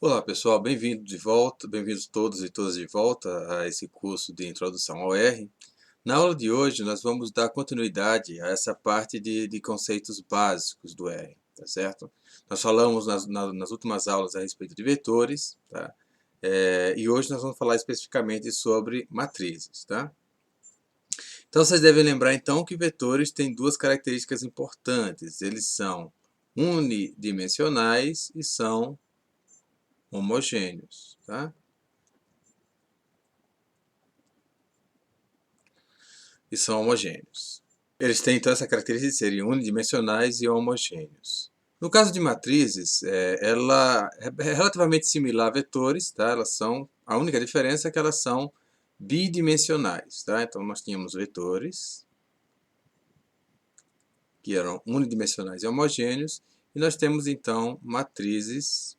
Olá pessoal, bem-vindos de volta, bem-vindos todos e todas de volta a esse curso de Introdução ao R. Na aula de hoje nós vamos dar continuidade a essa parte de conceitos básicos do R, tá certo? Nós falamos nas últimas aulas a respeito de vetores, tá? E hoje nós vamos falar especificamente sobre matrizes, tá? Então vocês devem lembrar então que vetores têm duas características importantes, eles são unidimensionais e são homogêneos, tá? E são homogêneos. Eles têm então essa característica de serem unidimensionais e homogêneos. No caso de matrizes, ela é relativamente similar a vetores, tá? A única diferença é que elas são bidimensionais, tá? Então nós tínhamos vetores que eram unidimensionais e homogêneos, e nós temos então matrizes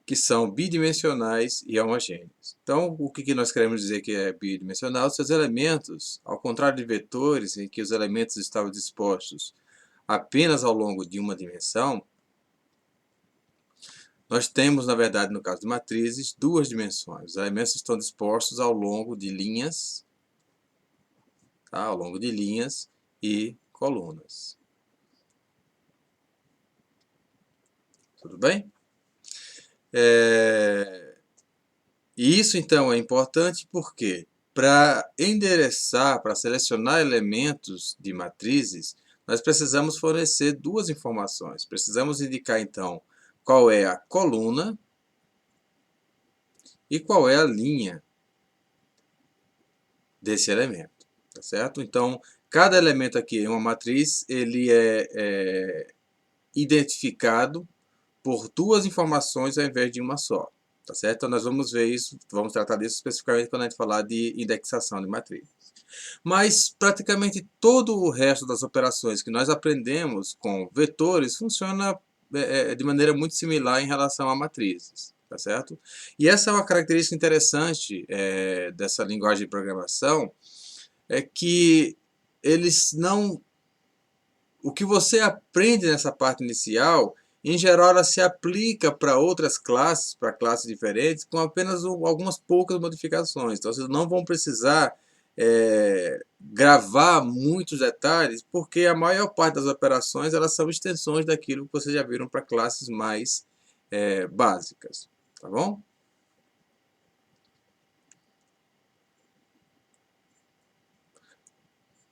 que são bidimensionais e homogêneos. Então, o que nós queremos dizer que é bidimensional? Seus elementos, ao contrário de vetores, em que os elementos estavam dispostos apenas ao longo de uma dimensão, nós temos, na verdade, no caso de matrizes, duas dimensões. Os elementos estão dispostos ao longo de linhas, tá? Ao longo de linhas e colunas. Tudo bem? E isso então é importante porque para endereçar, para selecionar elementos de matrizes, nós precisamos fornecer duas informações. Precisamos indicar então qual é a coluna e qual é a linha desse elemento, tá certo? Então, cada elemento aqui em uma matriz, ele é identificado por duas informações ao invés de uma só. Tá certo? Então nós vamos ver isso, vamos tratar disso especificamente quando a gente falar de indexação de matrizes. Mas praticamente todo o resto das operações que nós aprendemos com vetores funciona de maneira muito similar em relação a matrizes. Tá certo? E essa é uma característica interessante dessa linguagem de programação, é que eles não... O que você aprende nessa parte inicial, em geral, ela se aplica para outras classes, para classes diferentes, com apenas algumas poucas modificações. Então, vocês não vão precisar gravar muitos detalhes, porque a maior parte das operações elas são extensões daquilo que vocês já viram para classes mais básicas. Tá bom?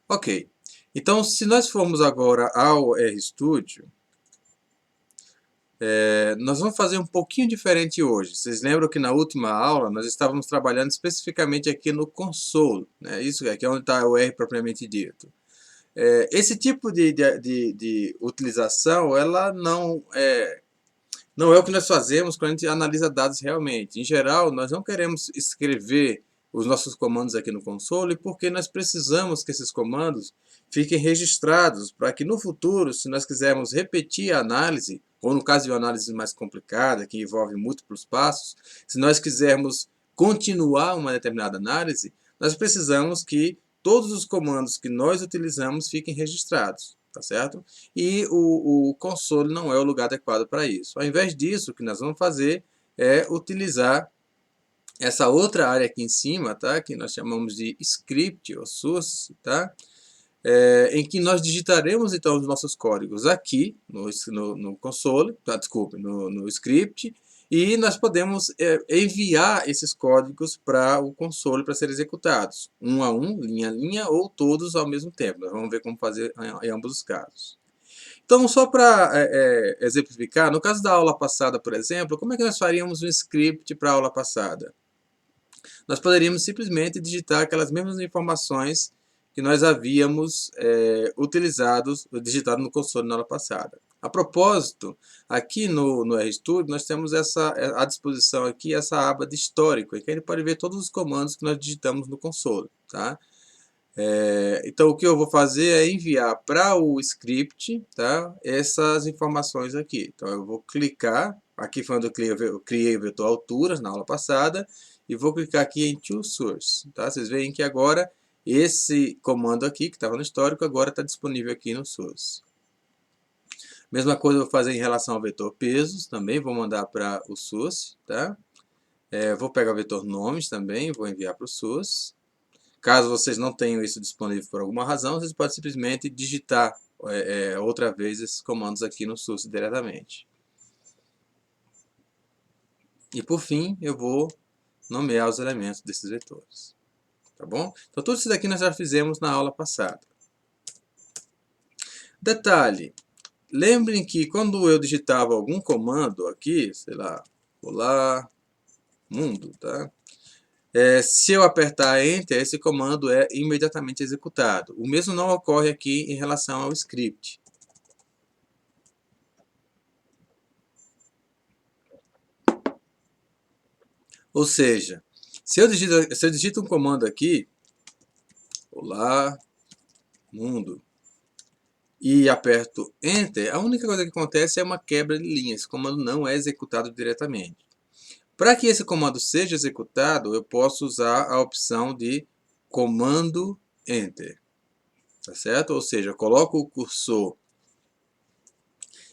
Ok. Então, se nós formos agora ao RStudio, nós vamos fazer um pouquinho diferente hoje. Vocês lembram que na última aula nós estávamos trabalhando especificamente aqui no console, né? Isso aqui é onde está o R propriamente dito. Esse tipo de utilização, ela não é o que nós fazemos quando a gente analisa dados realmente. Em geral, nós não queremos escrever os nossos comandos aqui no console porque nós precisamos que esses comandos fiquem registrados para que no futuro, se nós quisermos repetir a análise, ou no caso de uma análise mais complicada, que envolve múltiplos passos, se nós quisermos continuar uma determinada análise, nós precisamos que todos os comandos que nós utilizamos fiquem registrados, tá certo? E o console não é o lugar adequado para isso. Ao invés disso, o que nós vamos fazer é utilizar essa outra área aqui em cima, tá? Que nós chamamos de script ou source, tá? Em que nós digitaremos então os nossos códigos aqui no console, tá? Desculpe, no script, e nós podemos enviar esses códigos para o console para serem executados, um a um, linha a linha, ou todos ao mesmo tempo. Nós vamos ver como fazer em ambos os casos. Então, só para exemplificar, no caso da aula passada, por exemplo, como é que nós faríamos um script para a aula passada? Nós poderíamos simplesmente digitar aquelas mesmas informações que nós havíamos digitado no console na aula passada. A propósito, aqui no RStudio nós temos à disposição aqui essa aba de histórico, em que a gente pode ver todos os comandos que nós digitamos no console. Tá? Então o que eu vou fazer é enviar para o script, tá, essas informações aqui. Então eu vou clicar, aqui foi onde eu criei o vetor alturas na aula passada, e vou clicar aqui em To Source. Tá? Vocês veem que agora esse comando aqui, que estava no histórico, agora está disponível aqui no Source. Mesma coisa eu vou fazer em relação ao vetor pesos, também vou mandar para o source, tá? Vou pegar o vetor nomes também, vou enviar para o source. Caso vocês não tenham isso disponível por alguma razão, vocês podem simplesmente digitar outra vez esses comandos aqui no source diretamente. E por fim, eu vou nomear os elementos desses vetores. Tá bom? Então tudo isso daqui nós já fizemos na aula passada. Detalhe, lembrem que quando eu digitava algum comando aqui, sei lá, olá, mundo, tá? Se eu apertar Enter, esse comando é imediatamente executado. O mesmo não ocorre aqui em relação ao script. Ou seja, se eu digito um comando aqui, olá, mundo, e aperto Enter, a única coisa que acontece é uma quebra de linha. Esse comando não é executado diretamente. Para que esse comando seja executado, eu posso usar a opção de comando Enter. Tá certo? Ou seja, eu coloco o cursor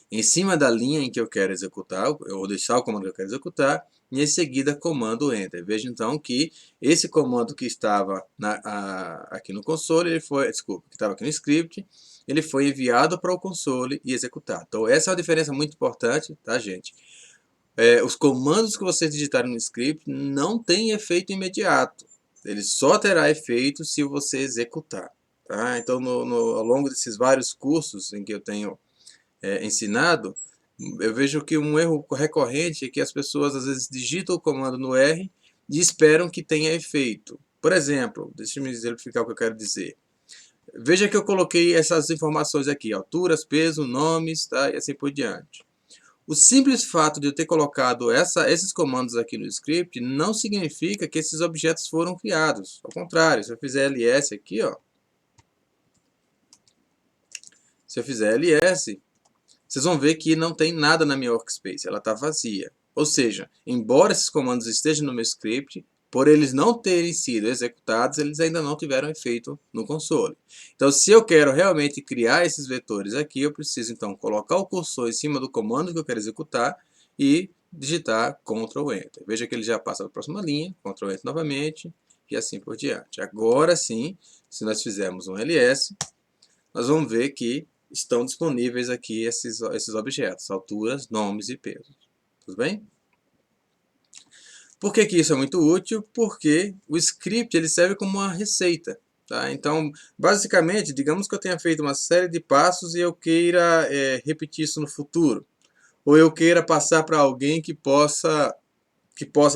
em cima da linha em que eu quero executar, eu vou deixar o comando que eu quero executar, e em seguida comando Enter. Veja então que esse comando que estava aqui no console, que estava aqui no script, ele foi enviado para o console e executado. Então essa é uma diferença muito importante, tá, gente? Os comandos que vocês digitarem no script não têm efeito imediato. Ele só terá efeito se você executar. Tá? Então, ao longo desses vários cursos em que eu tenho ensinado, eu vejo que um erro recorrente é que as pessoas às vezes digitam o comando no R e esperam que tenha efeito. Por exemplo, deixa eu me exemplificar o que eu quero dizer. Veja que eu coloquei essas informações aqui, alturas, peso, nomes, tá? E assim por diante. O simples fato de eu ter colocado esses comandos aqui no script não significa que esses objetos foram criados. Ao contrário, se eu fizer ls aqui, ó, se eu fizer ls, vocês vão ver que não tem nada na minha workspace, ela está vazia. Ou seja, embora esses comandos estejam no meu script, por eles não terem sido executados, eles ainda não tiveram efeito no console. Então, se eu quero realmente criar esses vetores aqui, eu preciso então colocar o cursor em cima do comando que eu quero executar e digitar Ctrl Enter. Veja que ele já passa para a próxima linha, Ctrl Enter novamente e assim por diante. Agora sim, se nós fizermos um ls, nós vamos ver que estão disponíveis aqui esses objetos, alturas, nomes e pesos. Tudo bem? Por que isso é muito útil? Porque o script ele serve como uma receita. Tá? Então, basicamente, digamos que eu tenha feito uma série de passos e eu queira repetir isso no futuro. Ou eu queira passar para alguém que possa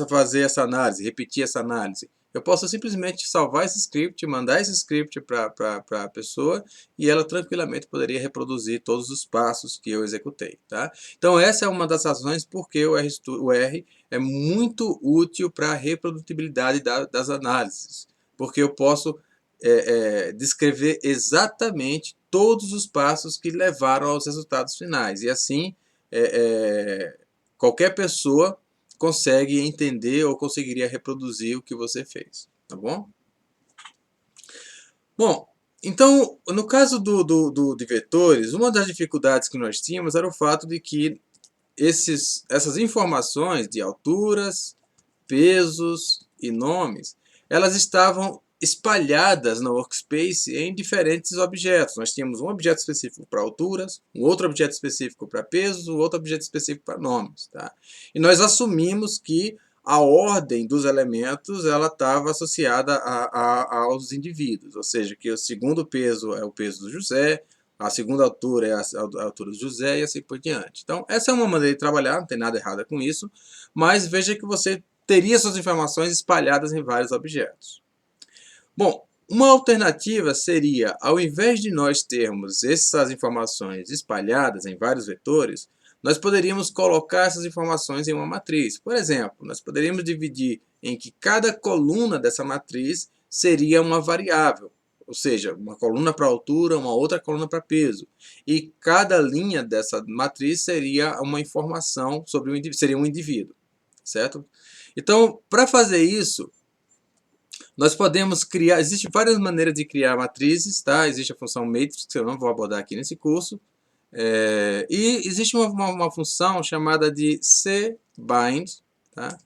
fazer essa análise, repetir essa análise. Eu posso simplesmente salvar esse script, mandar esse script para a pessoa e ela tranquilamente poderia reproduzir todos os passos que eu executei. Tá? Então essa é uma das razões porque o R é muito útil para a reprodutibilidade das análises. Porque eu posso descrever exatamente todos os passos que levaram aos resultados finais. E assim, qualquer pessoa consegue entender ou conseguiria reproduzir o que você fez, tá bom? Bom, então, no caso de vetores, uma das dificuldades que nós tínhamos era o fato de que essas informações de alturas, pesos e nomes, elas estavam espalhadas na workspace em diferentes objetos. Nós tínhamos um objeto específico para alturas, um outro objeto específico para pesos, um outro objeto específico para nomes. Tá? E nós assumimos que a ordem dos elementos ela estava associada aos indivíduos, ou seja, que o segundo peso é o peso do José, a segunda altura é a altura do José e assim por diante. Então, essa é uma maneira de trabalhar, não tem nada errado com isso, mas veja que você teria suas informações espalhadas em vários objetos. Bom, uma alternativa seria, ao invés de nós termos essas informações espalhadas em vários vetores, nós poderíamos colocar essas informações em uma matriz. Por exemplo, nós poderíamos dividir em que cada coluna dessa matriz seria uma variável, ou seja, uma coluna para altura, uma outra coluna para peso. E cada linha dessa matriz seria uma informação sobre seria um indivíduo, certo? Então, para fazer isso, nós podemos criar, existem várias maneiras de criar matrizes, tá? Existe a função matrix, que eu não vou abordar aqui nesse curso. E existe uma função chamada de cbind, tá?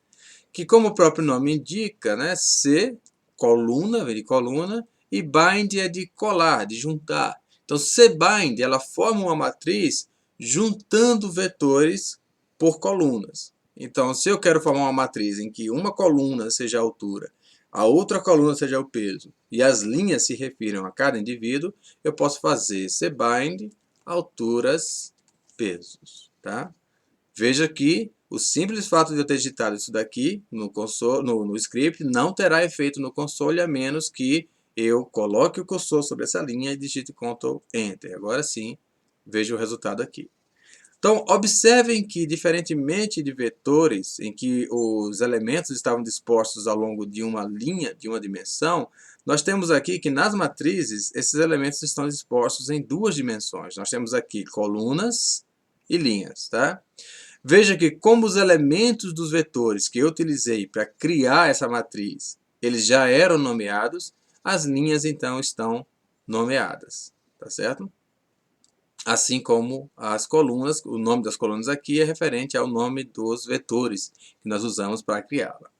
Que, como o próprio nome indica, né, C, coluna, vem de coluna, e bind é de colar, de juntar. Então, cbind, ela forma uma matriz juntando vetores por colunas. Então, se eu quero formar uma matriz em que uma coluna seja a altura, a outra coluna seja o peso, e as linhas se refiram a cada indivíduo, eu posso fazer cbind alturas, pesos, tá? Veja que o simples fato de eu ter digitado isso daqui no console, no script não terá efeito no console, a menos que eu coloque o cursor sobre essa linha e digite Ctrl Enter. Agora sim, veja o resultado aqui. Então, observem que, diferentemente de vetores, em que os elementos estavam dispostos ao longo de uma linha, de uma dimensão, nós temos aqui que nas matrizes, esses elementos estão dispostos em duas dimensões. Nós temos aqui colunas e linhas, tá? Veja que, como os elementos dos vetores que eu utilizei para criar essa matriz, eles já eram nomeados, as linhas então estão nomeadas, tá certo? Assim como as colunas, o nome das colunas aqui é referente ao nome dos vetores que nós usamos para criá-la.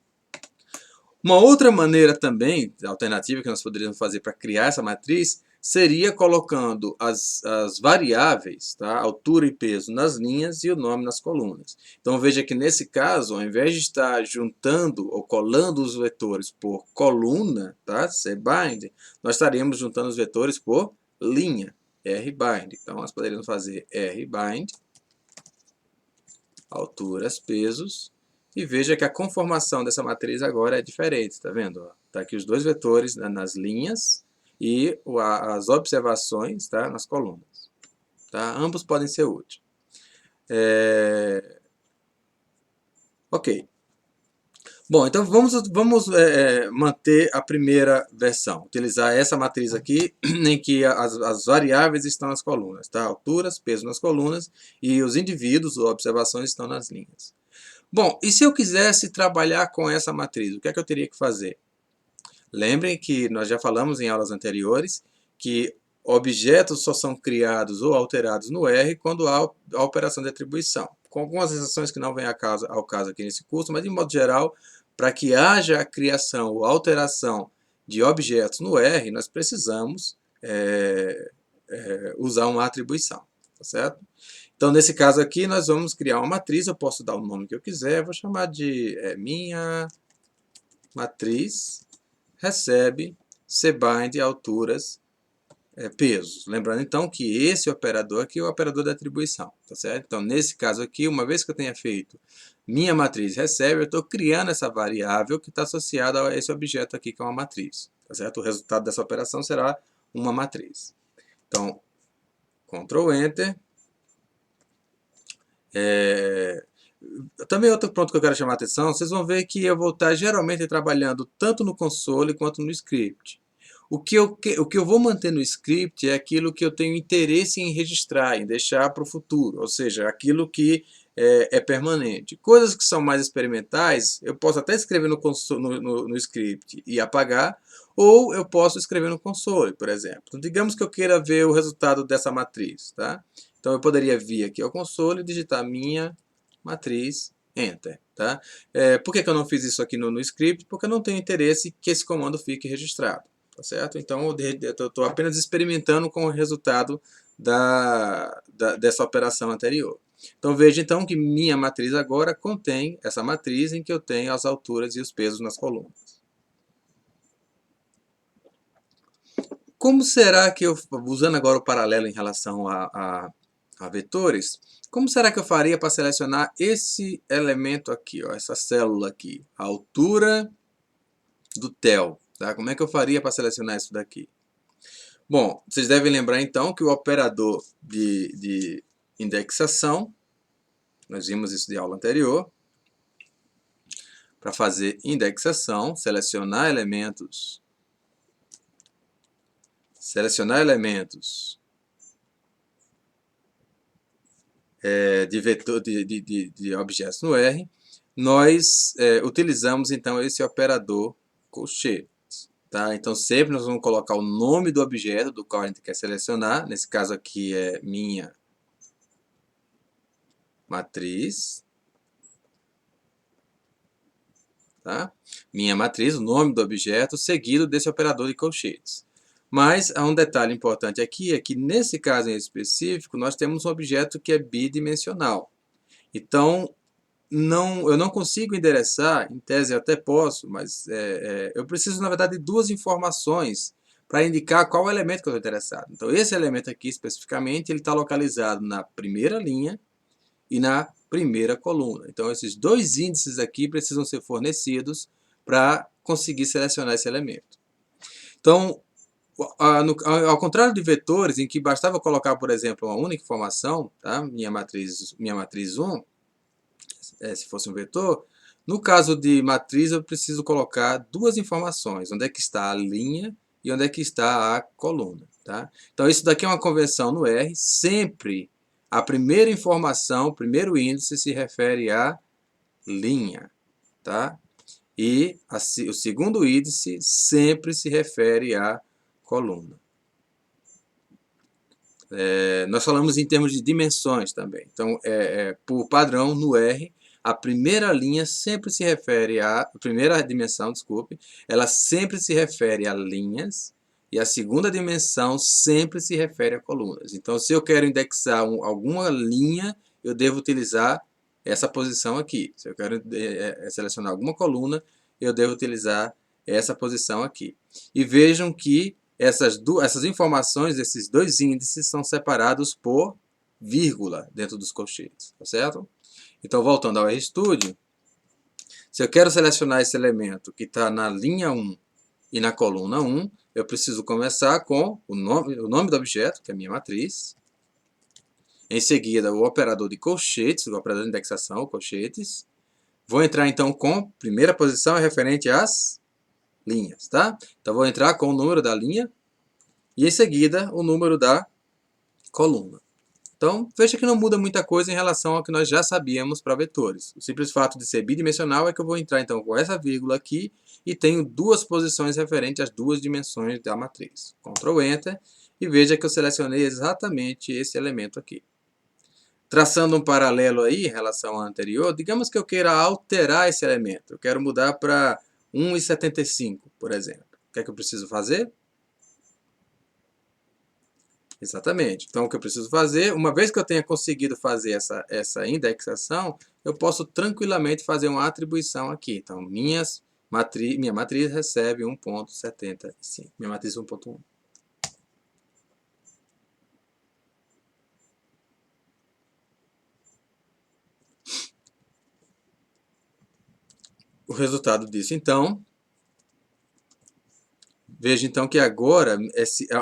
Uma outra maneira também, alternativa que nós poderíamos fazer para criar essa matriz, seria colocando as variáveis, tá? Altura e peso nas linhas e o nome nas colunas. Então veja que nesse caso, ao invés de estar juntando ou colando os vetores por coluna, tá? cbind, nós estaríamos juntando os vetores por linha, rbind. Então nós poderíamos fazer rbind, alturas, pesos, e veja que a conformação dessa matriz agora é diferente, está vendo? Está aqui os dois vetores nas linhas e as observações, tá, nas colunas. Tá? Ambos podem ser úteis. Ok. Bom, então vamos manter a primeira versão. Utilizar essa matriz aqui, em que as variáveis estão nas colunas. Tá? Alturas, peso nas colunas e os indivíduos ou observações estão nas linhas. Bom, e se eu quisesse trabalhar com essa matriz, o que é que eu teria que fazer? Lembrem que nós já falamos em aulas anteriores que objetos só são criados ou alterados no R quando há a operação de atribuição. Com algumas exceções que não vêm ao caso aqui nesse curso, mas de modo geral, para que haja a criação ou alteração de objetos no R, nós precisamos usar uma atribuição, tá certo? Então, nesse caso aqui, nós vamos criar uma matriz. Eu posso dar o nome que eu quiser. Vou chamar de minha matriz recebe cbind alturas, pesos. Lembrando, então, que esse operador aqui é o operador da atribuição. Tá certo? Então, nesse caso aqui, uma vez que eu tenha feito minha matriz recebe, eu estou criando essa variável que está associada a esse objeto aqui, que é uma matriz. Tá certo? O resultado dessa operação será uma matriz. Então, Ctrl Enter. Também outro ponto que eu quero chamar a atenção, vocês vão ver que eu vou estar geralmente trabalhando tanto no console quanto no script. O que eu vou manter no script é aquilo que eu tenho interesse em registrar, em deixar para o futuro, ou seja, aquilo que é permanente. Coisas que são mais experimentais, eu posso até escrever no script e apagar, ou eu posso escrever no console, por exemplo. Então, digamos que eu queira ver o resultado dessa matriz, tá? Então eu poderia vir aqui ao console e digitar minha matriz, Enter. Tá? Por que eu não fiz isso aqui no script? Porque eu não tenho interesse que esse comando fique registrado. Tá certo? Então eu estou apenas experimentando com o resultado dessa operação anterior. Então veja então que minha matriz agora contém essa matriz em que eu tenho as alturas e os pesos nas colunas. Como será que eu, usando agora o paralelo em relação a vetores, como será que eu faria para selecionar esse elemento aqui, ó, essa célula aqui, a altura do TEL? Tá? Como é que eu faria para selecionar isso daqui? Bom, vocês devem lembrar então que o operador de indexação, nós vimos isso de aula anterior, para fazer indexação, selecionar elementos de objetos no R, nós utilizamos então esse operador colchetes. Tá? Então sempre nós vamos colocar o nome do objeto do qual a gente quer selecionar, nesse caso aqui é minha matriz, tá? Minha matriz, o nome do objeto, seguido desse operador de colchetes. Mas há um detalhe importante aqui, é que nesse caso em específico, nós temos um objeto que é bidimensional. Então, eu não consigo endereçar, em tese eu até posso, mas eu preciso, na verdade, de duas informações para indicar qual elemento que eu estou interessado. Então, esse elemento aqui, especificamente, ele está localizado na primeira linha e na primeira coluna. Então, esses dois índices aqui precisam ser fornecidos para conseguir selecionar esse elemento. Então, ao contrário de vetores, em que bastava colocar, por exemplo, uma única informação, tá? minha matriz 1, se fosse um vetor, no caso de matriz eu preciso colocar duas informações, onde é que está a linha e onde é que está a coluna. Tá? Então isso daqui é uma convenção no R, sempre a primeira informação, o primeiro índice se refere à linha. Tá? E o segundo índice sempre se refere à coluna. Nós falamos em termos de dimensões também. Então, por padrão, no R, a primeira linha sempre se refere a primeira dimensão, desculpe, ela sempre se refere a linhas e a segunda dimensão sempre se refere a colunas. Então, se eu quero indexar alguma linha, eu devo utilizar essa posição aqui. Se eu quero selecionar alguma coluna, eu devo utilizar essa posição aqui. E vejam que essas informações, esses dois índices, são separados por vírgula dentro dos colchetes, tá certo? Então, voltando ao RStudio, se eu quero selecionar esse elemento que está na linha 1 e na coluna 1, eu preciso começar com o nome do objeto, que é a minha matriz. Em seguida, o operador de colchetes, o operador de indexação, colchetes. Vou entrar então com, primeira posição é referente às linhas, tá? Então, vou entrar com o número da linha e, em seguida, o número da coluna. Então, veja que não muda muita coisa em relação ao que nós já sabíamos para vetores. O simples fato de ser bidimensional é que eu vou entrar, então, com essa vírgula aqui e tenho duas posições referentes às duas dimensões da matriz. Ctrl Enter e veja que eu selecionei exatamente esse elemento aqui. Traçando um paralelo aí em relação ao anterior, digamos que eu queira alterar esse elemento. Eu quero mudar para 1,75, por exemplo. O que é que eu preciso fazer? Exatamente. Então, o que eu preciso fazer, uma vez que eu tenha conseguido fazer essa indexação, eu posso tranquilamente fazer uma atribuição aqui. Então, minha matriz recebe 1,75. Minha matriz 1,1. O resultado disso, então, veja então que agora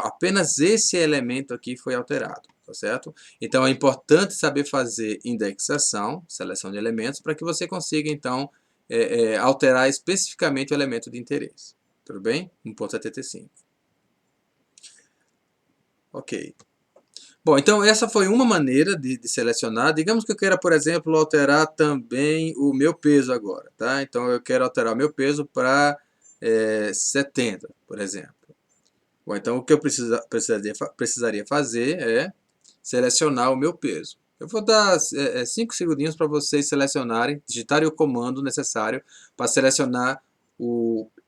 apenas esse elemento aqui foi alterado, tá certo? Então é importante saber fazer indexação, seleção de elementos, para que você consiga então alterar especificamente o elemento de interesse. Tudo bem? 1,75. Ok. Bom, então essa foi uma maneira de selecionar. Digamos que eu queira, por exemplo, alterar também o meu peso agora, tá? Então eu quero alterar o meu peso para 70, por exemplo. Bom, então o que eu precisaria fazer é selecionar o meu peso. Eu vou dar 5 segundinhos para vocês selecionarem, digitarem o comando necessário para selecionar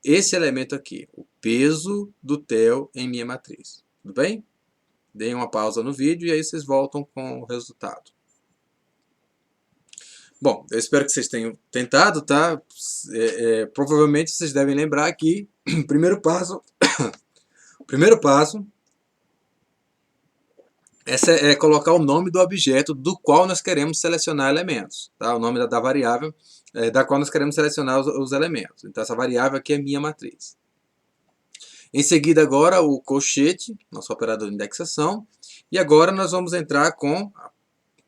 esse elemento aqui, o peso do TEL em minha matriz. Tudo bem? Deem uma pausa no vídeo e aí vocês voltam com o resultado. Bom, eu espero que vocês tenham tentado, tá? Provavelmente vocês devem lembrar que o primeiro passo é colocar o nome do objeto do qual nós queremos selecionar elementos, tá? O nome da variável da qual nós queremos selecionar os elementos. Então essa variável aqui é minha matriz. Em seguida agora o colchete, nosso operador de indexação, e agora nós vamos entrar com, em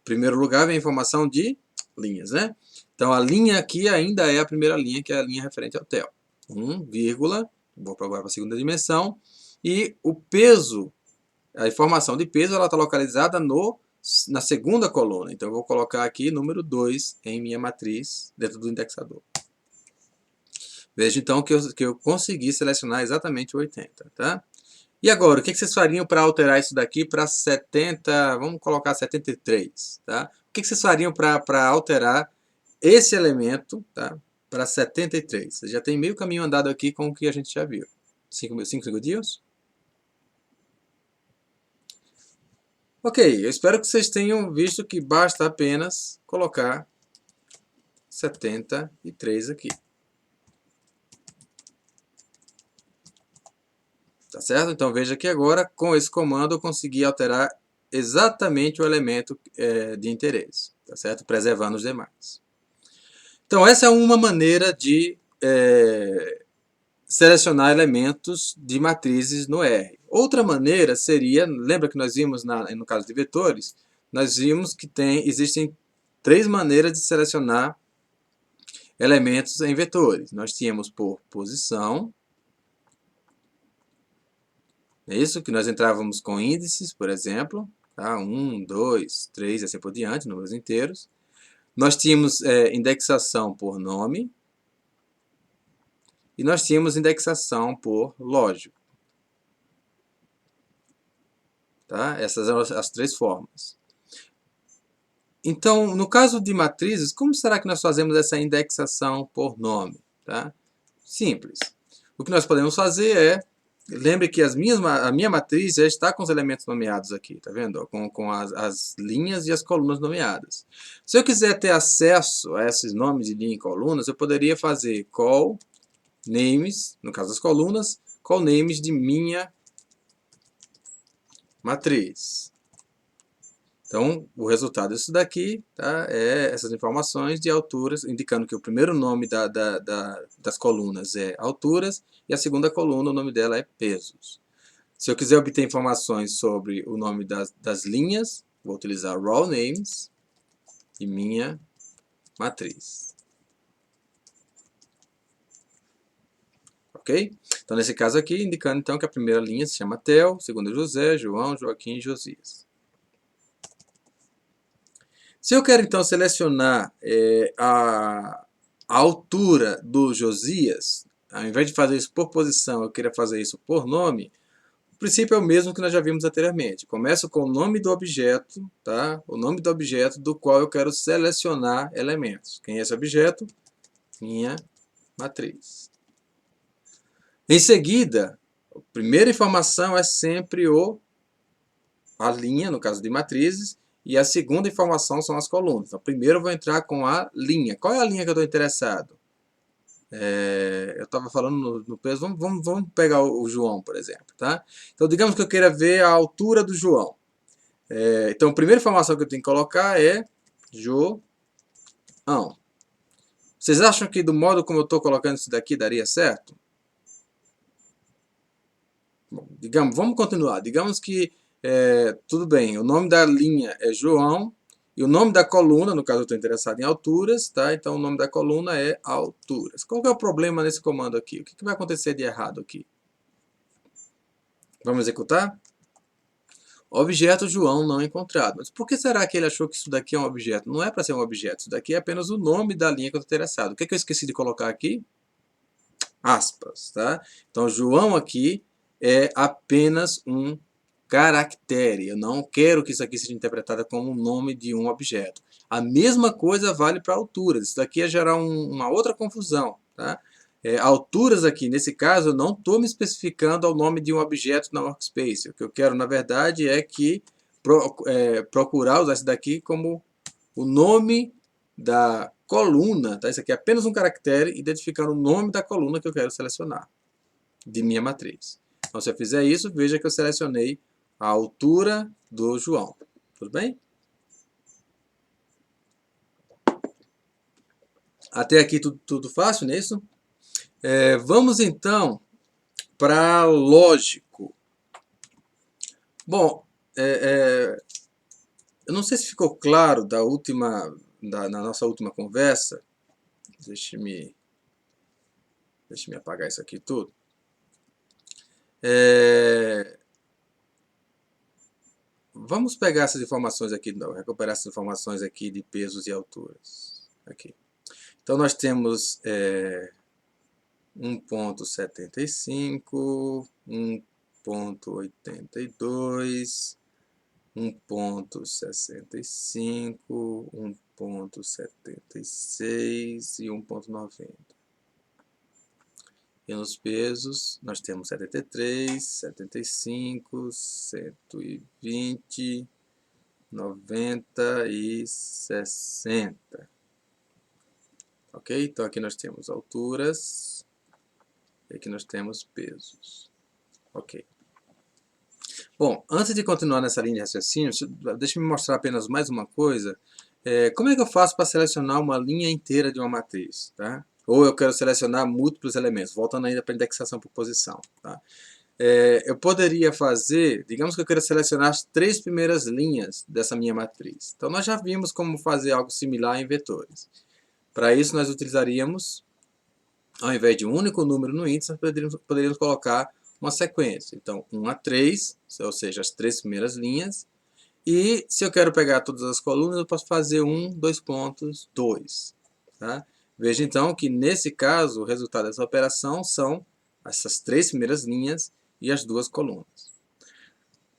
primeiro lugar, vem a informação de linhas, né? Então a linha aqui ainda é a primeira linha, que é a linha referente ao TEL. 1, vírgula, vou agora para a segunda dimensão, e o peso, a informação de peso, ela está localizada na segunda coluna. Então eu vou colocar aqui número 2 em minha matriz dentro do indexador. Veja então que eu consegui selecionar exatamente o 80, tá? E agora, o que vocês fariam para alterar isso daqui para 70, vamos colocar 73, tá? O que vocês fariam para alterar esse elemento, tá, para 73? Você já tem meio caminho andado aqui com o que a gente já viu. 5 segundinhos? Ok, eu espero que vocês tenham visto que basta apenas colocar 73 aqui. Tá certo? Então veja que agora, com esse comando, eu consegui alterar exatamente o elemento de interesse, tá certo? Preservando os demais. Então essa é uma maneira de selecionar elementos de matrizes no R. Outra maneira seria, lembra que nós vimos no caso de vetores, nós vimos que existem 3 maneiras de selecionar elementos em vetores. Nós tínhamos por posição, é isso que nós entrávamos com índices, por exemplo, tá? 1, 2, 3 e assim por diante, números inteiros. Nós tínhamos indexação por nome e nós tínhamos indexação por lógico. Tá? Essas eram as 3 formas. Então, no caso de matrizes, como será que nós fazemos essa indexação por nome? Tá? Simples. O que nós podemos fazer é, lembre que a minha matriz já está com os elementos nomeados aqui, tá vendo? Com as linhas e as colunas nomeadas. Se eu quiser ter acesso a esses nomes de linha e colunas, eu poderia fazer call names, no caso das colunas, call names de minha matriz. Então, o resultado disso daqui, tá, é essas informações de alturas, indicando que o primeiro nome das colunas é alturas e a segunda coluna, o nome dela é pesos. Se eu quiser obter informações sobre o nome das linhas, vou utilizar raw names e minha matriz. Ok? Então, nesse caso aqui, indicando então que a primeira linha se chama Theo, a segunda José, João, Joaquim e Josias. Se eu quero então selecionar a altura do Josias, ao invés de fazer isso por posição, eu queria fazer isso por nome, o princípio é o mesmo que nós já vimos anteriormente. Começo com o nome do objeto, tá? O nome do objeto do qual eu quero selecionar elementos. Quem é esse objeto? Minha matriz. Em seguida, a primeira informação é sempre a linha, no caso de matrizes, e a segunda informação são as colunas. Então, primeiro eu vou entrar com a linha. Qual é a linha que eu estou interessado? Eu estava falando no peso, vamos pegar o João, por exemplo. Tá? Então, digamos que eu queira ver a altura do João. Então, a primeira informação que eu tenho que colocar é João. Vocês acham que do modo como eu estou colocando isso daqui daria certo? Bom, vamos continuar. Digamos que, tudo bem, o nome da linha é João, e o nome da coluna, no caso eu estou interessado em alturas, tá? Então o nome da coluna é alturas. Qual que é o problema nesse comando aqui? O que vai acontecer de errado aqui? Vamos executar? Objeto João não encontrado. Mas por que será que ele achou que isso daqui é um objeto? Não é para ser um objeto, isso daqui é apenas o nome da linha que eu estou interessado. O que eu esqueci de colocar aqui? Aspas, tá? Então João aqui é apenas um caractere. Eu não quero que isso aqui seja interpretado como o nome de um objeto. A mesma coisa vale para alturas. Isso daqui ia gerar uma outra confusão. Tá? Alturas aqui, nesse caso, eu não estou me especificando ao nome de um objeto na workspace. O que eu quero, na verdade, é que procurar usar isso daqui como o nome da coluna. Tá? Isso aqui é apenas um caractere identificando o nome da coluna que eu quero selecionar de minha matriz. Então, se eu fizer isso, veja que eu selecionei a altura do João. Tudo bem? Até aqui tudo fácil, não é isso? Vamos então para lógico. Bom, eu não sei se ficou claro na nossa última conversa. Deixe-me apagar isso aqui tudo. Vamos pegar essas informações aqui, recuperar essas informações aqui de pesos e alturas. Aqui. Então, nós temos 1,75, 1,82, 1,65, 1,76 e 1,90. E nos pesos, nós temos 73, 75, 120, 90 e 60. Ok? Então aqui nós temos alturas e aqui nós temos pesos. Ok. Bom, antes de continuar nessa linha de raciocínio, deixa eu me mostrar apenas mais uma coisa. Como é que eu faço para selecionar uma linha inteira de uma matriz? Tá? Ou eu quero selecionar múltiplos elementos, voltando ainda para a indexação por posição. Tá? Eu poderia fazer, digamos que eu quero selecionar as 3 primeiras linhas dessa minha matriz. Então nós já vimos como fazer algo similar em vetores. Para isso nós utilizaríamos, ao invés de um único número no índice, nós poderíamos colocar uma sequência. Então 1 a 3, ou seja, as 3 primeiras linhas. E se eu quero pegar todas as colunas, eu posso fazer 1, 2 pontos, 2. Tá? Veja então que nesse caso o resultado dessa operação são essas 3 primeiras linhas e as 2 colunas.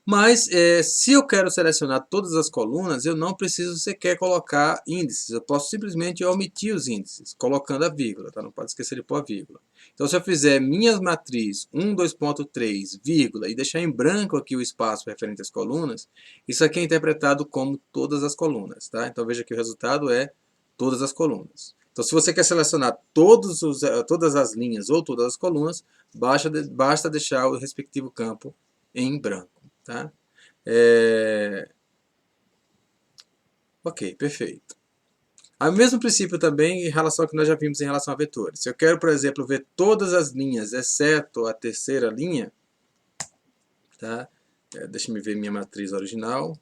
Mas se eu quero selecionar todas as colunas, eu não preciso sequer colocar índices. Eu posso simplesmente omitir os índices, colocando a vírgula. Tá? Não pode esquecer de pôr a vírgula. Então, se eu fizer minhas matriz 1, 2.3, vírgula, e deixar em branco aqui o espaço referente às colunas, isso aqui é interpretado como todas as colunas. Tá? Então, veja que o resultado é todas as colunas. Então, se você quer selecionar todas as linhas ou todas as colunas, basta deixar o respectivo campo em branco. Tá? Ok, perfeito. O mesmo princípio também em relação ao que nós já vimos em relação a vetores. Se eu quero, por exemplo, ver todas as linhas, exceto a terceira linha, tá? Deixa eu ver minha matriz original.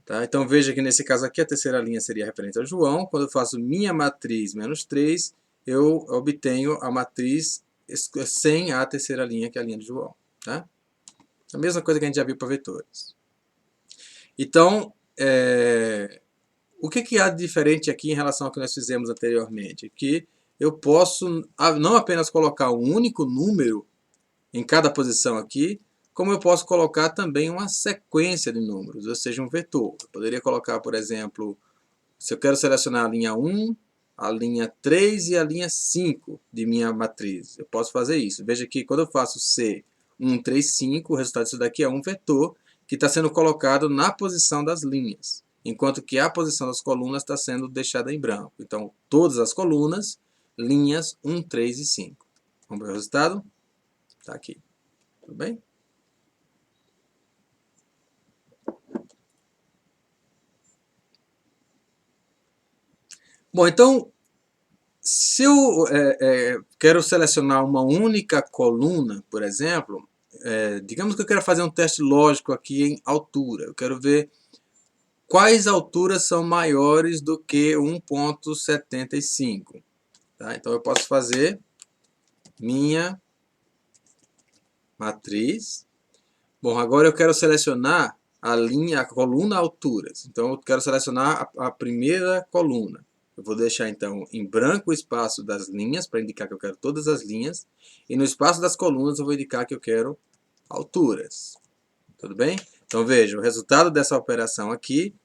Tá? Então veja que nesse caso aqui a terceira linha seria referente ao João. Quando eu faço minha matriz menos 3, eu obtenho a matriz sem a terceira linha, que é a linha de João. Tá? A mesma coisa que a gente já viu para vetores. Então, o que há de diferente aqui em relação ao que nós fizemos anteriormente? Que eu posso não apenas colocar um único número em cada posição aqui, como eu posso colocar também uma sequência de números, ou seja, um vetor. Eu poderia colocar, por exemplo, se eu quero selecionar a linha 1, a linha 3 e a linha 5 de minha matriz. Eu posso fazer isso. Veja que quando eu faço C 1, 3, 5, o resultado disso daqui é um vetor que está sendo colocado na posição das linhas, enquanto que a posição das colunas está sendo deixada em branco. Então, todas as colunas, linhas 1, 3 e 5. Vamos ver o resultado? Está aqui. Tudo bem? Bom, então, se eu quero selecionar uma única coluna, por exemplo, digamos que eu quero fazer um teste lógico aqui em altura. Eu quero ver quais alturas são maiores do que 1,75. Tá? Então eu posso fazer minha matriz. Bom, agora eu quero selecionar a coluna alturas. Então eu quero selecionar a primeira coluna. Eu vou deixar então em branco o espaço das linhas, para indicar que eu quero todas as linhas. E no espaço das colunas eu vou indicar que eu quero alturas. Tudo bem? Então veja, o resultado dessa operação aqui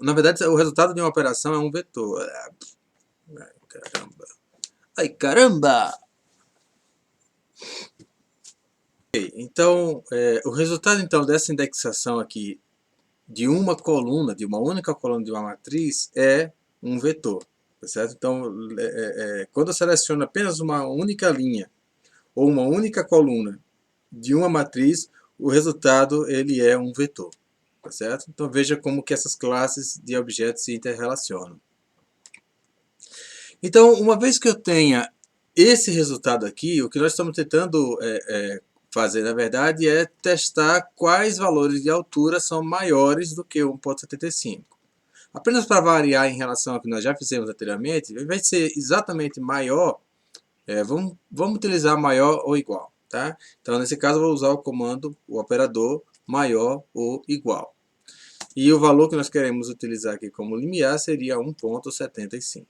na verdade, o resultado de uma operação é um vetor. Ai, caramba! Ai, caramba! Então, o resultado então dessa indexação aqui de uma coluna, de uma única coluna de uma matriz, é um vetor. Tá certo? Então, quando eu seleciono apenas uma única linha ou uma única coluna de uma matriz, o resultado ele é um vetor. Tá certo? Então veja como que essas classes de objetos se interrelacionam. Então, uma vez que eu tenha esse resultado aqui, o que nós estamos tentando fazer, na verdade, é testar quais valores de altura são maiores do que 1,75. Apenas para variar em relação ao que nós já fizemos anteriormente, ao invés de ser exatamente maior, vamos utilizar maior ou igual. Tá? Então, nesse caso, eu vou usar o comando, o operador maior ou igual. E o valor que nós queremos utilizar aqui como limiar seria 1,75.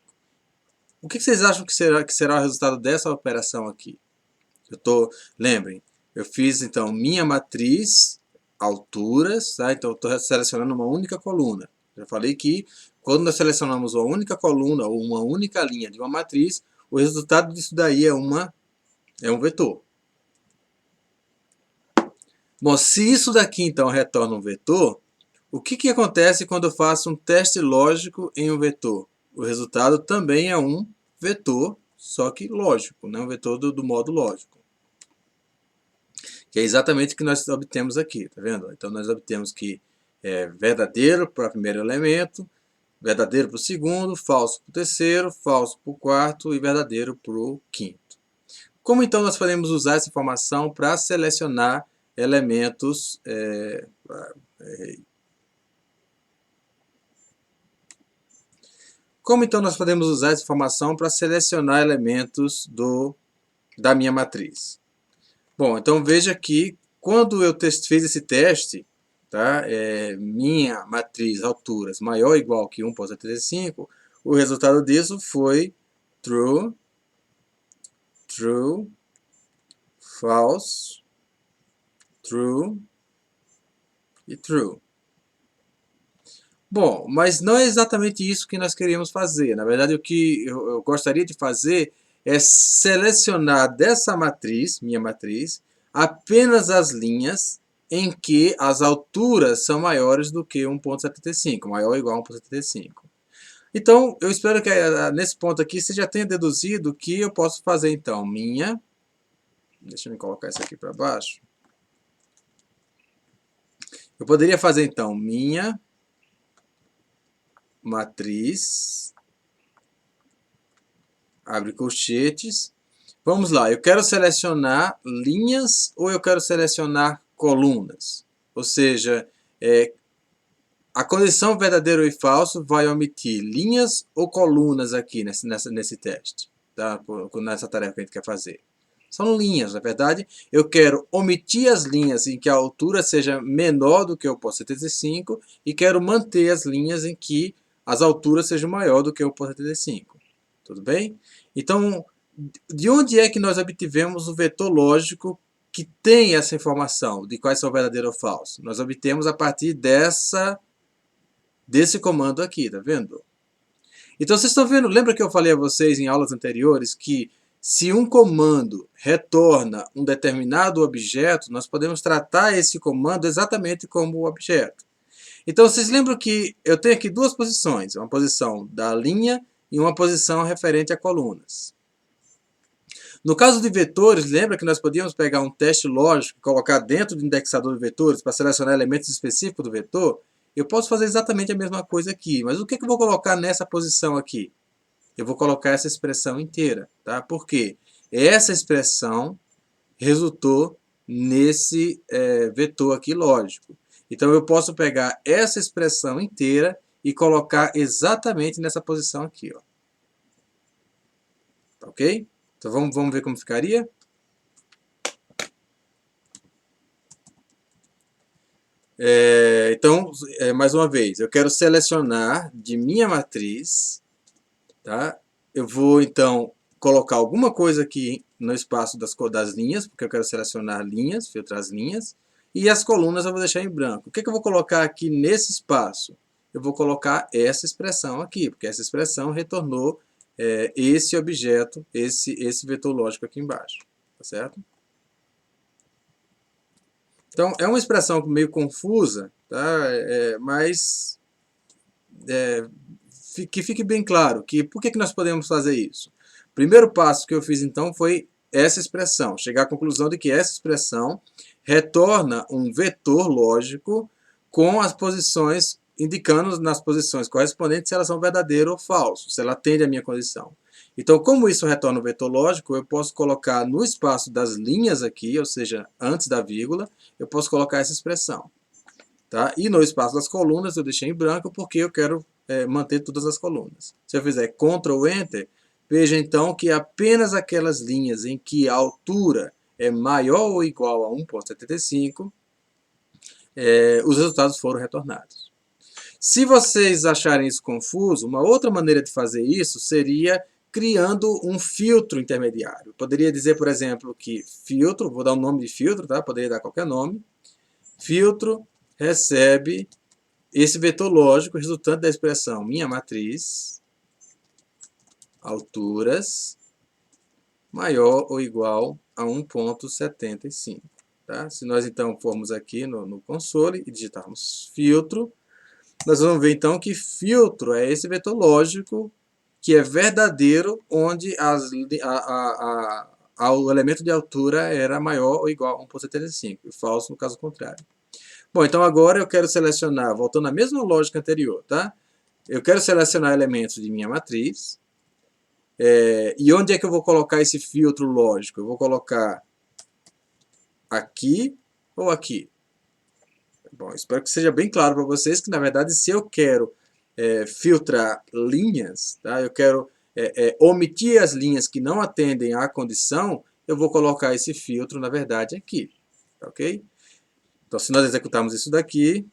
O que vocês acham que será o resultado dessa operação aqui? Lembrem, Eu fiz, então, minha matriz, alturas, tá? Então, eu estou selecionando uma única coluna. Já falei que quando nós selecionamos uma única coluna ou uma única linha de uma matriz, o resultado disso daí é um vetor. Bom, se isso daqui, então, retorna um vetor, o que acontece quando eu faço um teste lógico em um vetor? O resultado também é um vetor, só que lógico, né? Um vetor do modo lógico. Que é exatamente o que nós obtemos aqui, tá vendo? Então nós obtemos que é verdadeiro para o primeiro elemento, verdadeiro para o segundo, falso para o terceiro, falso para o quarto e verdadeiro para o quinto. Como então nós podemos usar essa informação para selecionar elementos Como então nós podemos usar essa informação para selecionar elementos da minha matriz? Bom, então veja que quando eu fiz esse teste, tá, minha matriz alturas maior ou igual que 1.75, o resultado disso foi true, true, false, true e true. Bom, mas não é exatamente isso que nós queríamos fazer. Na verdade, o que eu gostaria de fazer é selecionar dessa matriz, minha matriz, apenas as linhas em que as alturas são maiores do que 1.75, maior ou igual a 1.75. Então, eu espero que nesse ponto aqui você já tenha deduzido que eu posso fazer, então, deixa eu colocar isso aqui para baixo. Eu poderia fazer, então, minha matriz, abre colchetes. Vamos lá, eu quero selecionar linhas ou eu quero selecionar colunas? Ou seja, a condição verdadeiro e falso vai omitir linhas ou colunas aqui nesse teste, tá? Nessa tarefa que a gente quer fazer. São linhas, na verdade. Eu quero omitir as linhas em que a altura seja menor do que o 1.75 e quero manter as linhas em que as alturas sejam maior do que o 1.75. Tudo bem? Então, de onde é que nós obtivemos o vetor lógico que tem essa informação de quais são verdadeiro ou falso? Nós obtemos a partir desse comando aqui, tá vendo? Então vocês estão vendo, lembra que eu falei a vocês em aulas anteriores que se um comando retorna um determinado objeto, nós podemos tratar esse comando exatamente como o objeto. Então vocês lembram que eu tenho aqui duas posições, uma posição da linha e uma posição referente a colunas. No caso de vetores, lembra que nós podíamos pegar um teste lógico e colocar dentro do indexador de vetores para selecionar elementos específicos do vetor? Eu posso fazer exatamente a mesma coisa aqui, mas o que eu vou colocar nessa posição aqui? Eu vou colocar essa expressão inteira, tá? Por quê? Essa expressão resultou nesse vetor aqui lógico. Então eu posso pegar essa expressão inteira e colocar exatamente nessa posição aqui, ó. Tá ok? Então vamos ver como ficaria? Então, mais uma vez, eu quero selecionar de minha matriz, tá? Eu vou, então, colocar alguma coisa aqui no espaço das linhas, porque eu quero selecionar linhas, filtrar as linhas, e as colunas eu vou deixar em branco. O que eu vou colocar aqui nesse espaço? Eu vou colocar essa expressão aqui, porque essa expressão retornou esse objeto, esse vetor lógico aqui embaixo, tá certo? Então, é uma expressão meio confusa, tá? Mas que fique bem claro que por que nós podemos fazer isso? O primeiro passo que eu fiz, então, foi essa expressão, chegar à conclusão de que essa expressão retorna um vetor lógico com as posições, indicando nas posições correspondentes se elas são verdadeiro ou falso, se ela atende à minha condição. Então, como isso retorna um vetor lógico, eu posso colocar no espaço das linhas aqui, ou seja, antes da vírgula, eu posso colocar essa expressão. Tá? E no espaço das colunas eu deixei em branco porque eu quero manter todas as colunas. Se eu fizer Ctrl Enter, veja então que apenas aquelas linhas em que a altura é maior ou igual a 1.75, os resultados foram retornados. Se vocês acharem isso confuso, uma outra maneira de fazer isso seria criando um filtro intermediário. Poderia dizer, por exemplo, que filtro, vou dar um nome de filtro, tá? Poderia dar qualquer nome. Filtro recebe esse vetor lógico resultante da expressão minha matriz, alturas, maior ou igual a 1,75. Tá? Se nós então formos aqui no console e digitarmos filtro, nós vamos ver então que filtro é esse vetor lógico que é verdadeiro, onde o elemento de altura era maior ou igual a 1,75, e falso no caso contrário. Bom, então agora eu quero selecionar, voltando à mesma lógica anterior, tá? Eu quero selecionar elementos de minha matriz. E onde é que eu vou colocar esse filtro lógico? Eu vou colocar aqui ou aqui? Bom, espero que seja bem claro para vocês que, na verdade, se eu quero filtrar linhas, tá? Eu quero omitir as linhas que não atendem à condição, eu vou colocar esse filtro, na verdade, aqui. Ok? Então, se nós executarmos isso daqui,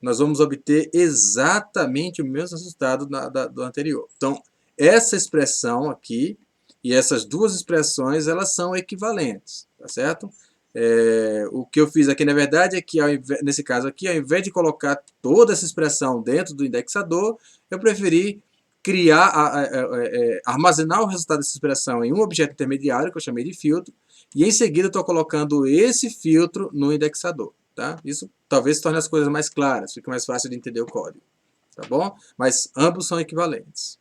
nós vamos obter exatamente o mesmo resultado do anterior. Então, essa expressão aqui e essas duas expressões, elas são equivalentes, tá certo? O que eu fiz aqui, na verdade, é que, nesse caso aqui, ao invés de colocar toda essa expressão dentro do indexador, eu preferi armazenar o resultado dessa expressão em um objeto intermediário, que eu chamei de filtro, e em seguida estou colocando esse filtro no indexador. Tá? Isso talvez torne as coisas mais claras, fique mais fácil de entender o código. Tá bom? Mas ambos são equivalentes.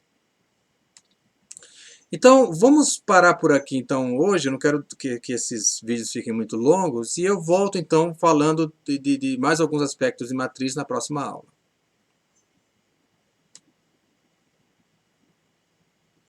Então, vamos parar por aqui então hoje. Eu não quero que esses vídeos fiquem muito longos. E eu volto então falando de mais alguns aspectos de matriz na próxima aula.